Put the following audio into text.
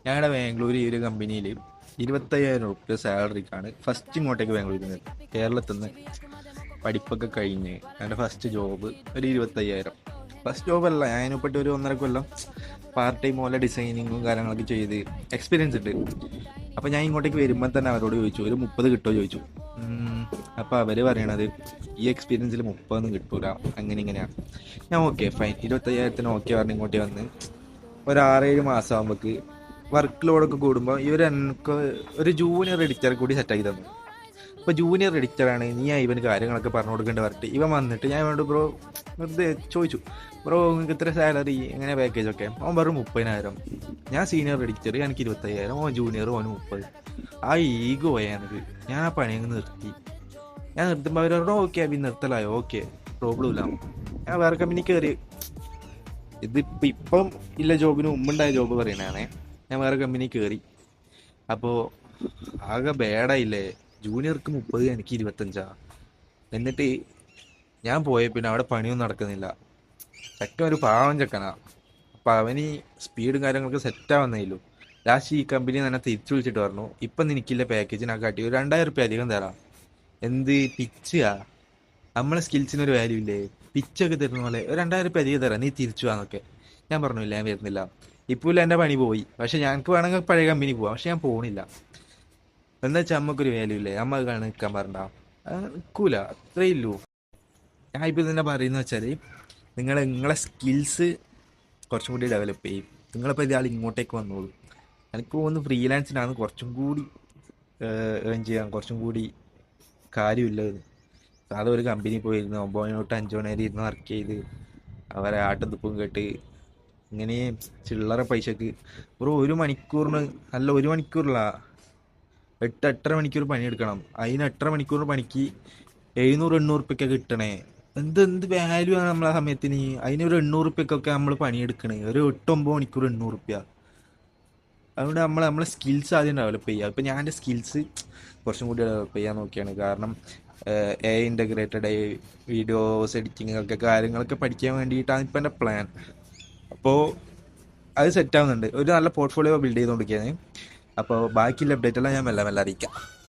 ഞങ്ങളുടെ ബാംഗ്ലൂർ ഈ ഒരു കമ്പനിയിൽ 25,000 റുപ്യ സാലറിക്കാണ് ഫസ്റ്റ് ഇങ്ങോട്ടേക്ക് ബാംഗ്ലൂരിൽ നിന്ന് കേരളത്തിൽ നിന്ന് പഠിപ്പൊക്കെ കഴിഞ്ഞ് എൻ്റെ ഫസ്റ്റ് ജോബ് ഒരു 25,000. ഫസ്റ്റ് ജോബല്ല, ഞാൻ അതിനെപ്പറ്റി ഒരു 1.5 കൊല്ലം പാർട്ട് ടൈം പോലെ ഡിസൈനിങ്ങും കാര്യങ്ങളൊക്കെ ചെയ്ത് എക്സ്പീരിയൻസ് ഉണ്ട്. അപ്പോൾ ഞാൻ ഇങ്ങോട്ടേക്ക് വരുമ്പോൾ തന്നെ അവരോട് ചോദിച്ചു ഒരു 30 കിട്ടുമോ ചോദിച്ചു. അപ്പോൾ അവർ പറയണത് ഈ എക്സ്പീരിയൻസിൽ 30 കിട്ടൂല, അങ്ങനെ ഇങ്ങനെയാണ്. ഞാൻ ഓക്കെ ഫൈൻ 25,000 ഓക്കെ പറഞ്ഞ് ഇങ്ങോട്ട് വന്ന് ഒരു 6-7 മാസം ആകുമ്പോൾക്ക് വർക്ക് ലോഡൊക്കെ കൂടുമ്പോൾ ഇവർ എനിക്ക് ഒരു ജൂനിയർ എഡിറ്റർ കൂടി സെറ്റാക്കി തന്നു. ഇപ്പോൾ ജൂനിയർ എഡിറ്ററാണ്, നീ ഇവന് കാര്യങ്ങളൊക്കെ പറഞ്ഞു കൊടുക്കേണ്ടി പറഞ്ഞിട്ട് ഇവൻ വന്നിട്ട് ഞാൻ ഇവനോട് ബ്രോ വെറുതെ ചോദിച്ചു, ബ്രോ നിങ്ങൾക്ക് ഇത്ര സാലറി എങ്ങനെ പാക്കേജൊക്കെ? അവൻ വെറും 30,000. ഞാൻ സീനിയർ എഡിറ്റർ, എനിക്ക് 25,000, ഓൻ ജൂനിയർ, ഓന് 30. ആ ഈഗോ പോയാൽ എനിക്ക് ഞാൻ ആ പണി അങ്ങ് നിർത്തി. ഞാൻ നിർത്തുമ്പോൾ അവരോട് ഓക്കെ അഭി നിർത്തലായോ, ഓക്കെ പ്രോബ്ലം ഇല്ല. ഞാൻ വേറെ കമ്പനി കയറി. ഇപ്പം ഇല്ല ജോബിന് മുമ്പുണ്ടായ ജോബ് പറയണേ. ഞാൻ വേറെ കമ്പനി കയറി. അപ്പോൾ ആകെ ബേഡായില്ലേ, ജൂനിയർക്ക് 30, എനിക്ക് 25. എന്നിട്ട് ഞാൻ പോയ പിന്നെ അവിടെ പണിയൊന്നും നടക്കുന്നില്ല. ചെക്കൻ ഒരു പാവം ചെക്കനാ. അപ്പം അവന് സ്പീഡും കാര്യങ്ങളൊക്കെ സെറ്റാവുന്നേലു. ലാസ്റ്റ് ഈ കമ്പനി തന്നെ തിരിച്ചു വിളിച്ചിട്ട് പറഞ്ഞു, ഇപ്പം നിനക്കില്ല പാക്കേജിനൊക്കെ കാട്ടി ഒരു 2,000 റുപ്യ അധികം തരാം. എന്ത് പിച്ചാ, നമ്മളെ സ്കിൽസിനൊരു വാല്യൂ ഇല്ലേ? പിച്ചൊക്കെ തരുന്ന പോലെ ഒരു 2,000 റുപ്യ അധികം തരാം, നീ തിരിച്ചു വാന്നൊക്കെ. ഞാൻ പറഞ്ഞില്ല, ഞാൻ വരുന്നില്ല. ഇപ്പോൾ ഇല്ല, എൻ്റെ പണി പോയി. പക്ഷെ ഞങ്ങൾക്ക് വേണമെങ്കിൽ പഴയ കമ്പനി പോവാം, പക്ഷെ ഞാൻ പോകണില്ല. എന്താ വെച്ചാൽ നമുക്കൊരു വാല്യൂ ഇല്ലേ, നമ്മൾ നിൽക്കാൻ പറഞ്ഞ നിൽക്കൂല, അത്രേ ഇല്ലൂ. ഞാൻ ഇപ്പോൾ തന്നെ പറയുന്നത് വെച്ചാൽ നിങ്ങളെ സ്കിൽസ് കുറച്ചും കൂടി ഡെവലപ്പ് ചെയ്യും. നിങ്ങളിപ്പോൾ ഇയാൾ ഇങ്ങോട്ടേക്ക് വന്നോളൂ. എനിക്ക് തോന്നുന്നു ഫ്രീലാൻസിനാണ് കുറച്ചും കൂടി ഏൺ ചെയ്യാൻ കുറച്ചും കൂടി കാര്യമില്ലത്. സാധാ ഒരു കമ്പനി പോയിരുന്നു 9 തൊട്ട് 5 മണി വരെ ഇരുന്ന് വർക്ക് ചെയ്ത് അവരെ ആട്ടും തുപ്പും കേട്ട് ഇങ്ങനെ ചില്ലറ പൈസക്ക് ഒരു മണിക്കൂറിന്, അല്ല 1 മണിക്കൂറില്ല, 8-8.5 മണിക്കൂർ പണിയെടുക്കണം. അതിന് 8.5 മണിക്കൂർ പണിക്ക് 700-800 റുപ്യൊക്കെ കിട്ടണേ. എന്ത് വാല്യൂ ആണ് നമ്മളെ സമയത്തിന്. അതിനൊരു 800 റുപ്യൊക്കെ നമ്മൾ പണിയെടുക്കണേ, ഒരു 8-9 മണിക്കൂർ 800 റുപ്യ. അതുകൊണ്ട് നമ്മളെ സ്കിൽസ് ആദ്യം ഡെവലപ്പ് ചെയ്യുക. ഇപ്പം ഞാൻ എൻ്റെ സ്കിൽസ് കുറച്ചും കൂടി ഡെവലപ്പ് ചെയ്യാൻ നോക്കിയാണ്. കാരണം AI ഇൻ്റഗ്രേറ്റഡ് വീഡിയോസ് എഡിറ്റിംഗ് ഒക്കെ കാര്യങ്ങളൊക്കെ പഠിക്കാൻ വേണ്ടിയിട്ടാണ് ഇപ്പം എൻ്റെ പ്ലാൻ. അപ്പോൾ അത് സെറ്റാവുന്നുണ്ട്. ഒരു നല്ല പോർട്ട്ഫോളിയോ ബിൽഡ് ചെയ്തുകൊണ്ടിരിക്കുകയാണ്. അപ്പോൾ ബാക്കിയുള്ള അപ്ഡേറ്റ് എല്ലാം ഞാൻ മെല്ലെ മെല്ലെ അറിയിക്കാം.